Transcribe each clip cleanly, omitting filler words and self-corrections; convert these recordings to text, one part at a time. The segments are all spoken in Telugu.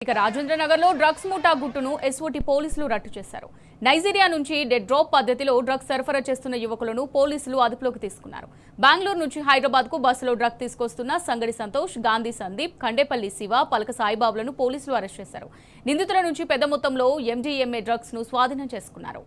ఇక రాజేంద్రనగర్లో డ్రగ్స్ ముఠా గుట్టును ఎస్ఓటీ పోలీసులు రట్టు చేశారు. నైజీరియా నుంచి డెడ్ డ్రాప్ పద్ధతిలో డ్రగ్స్ సరఫరా చేస్తున్న యువకులను పోలీసులు అదుపులోకి తీసుకున్నారు. బెంగళూరు నుంచి హైదరాబాద్కు బస్సులో డ్రగ్ తీసుకొస్తున్న సంగడి సంతోష్, గాంధీ సందీప్, కండేపల్లి శివ, పలక సాయిబాబులను పోలీసులు అరెస్ట్ చేశారు. నిందితుల నుంచి పెద్ద మొత్తంలో ఎండీఎంఏ డ్రగ్స్ ను స్వాధీనం చేసుకున్నారు.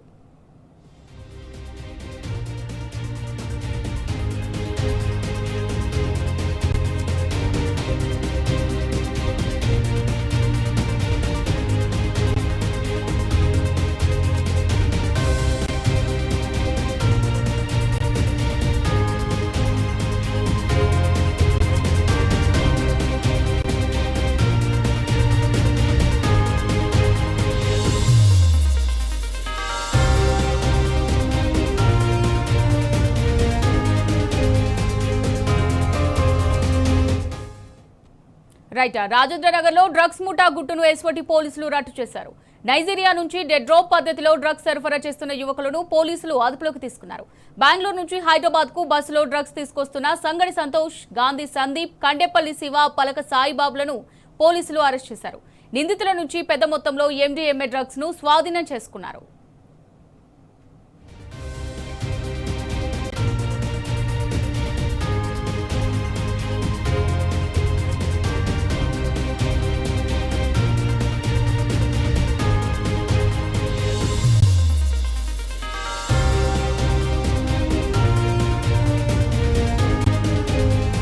రాజేంద్రనగర్లో డ్రగ్స్ ముఠా గుట్టును ఎస్ఓటీ పోలీసులు రట్టు చేశారు. నైజీరియా నుంచి డెడ్ డ్రాప్ పద్ధతిలో డ్రగ్స్ సరఫరా చేస్తున్న యువకులను పోలీసులు అదుపులోకి తీసుకున్నారు. బెంగళూరు నుంచి హైదరాబాద్కు బస్సులో డ్రగ్స్ తీసుకొస్తున్న సంగడి సంతోష్, గాంధీ సందీప్, కండేపల్లి శివ, పలక సాయిబాబులను పోలీసులు అరెస్ట్ చేశారు. నిందితుల నుంచి పెద్ద మొత్తంలో ఎండీఎంఏ డ్రగ్స్ ను స్వాధీనం చేసుకున్నారు.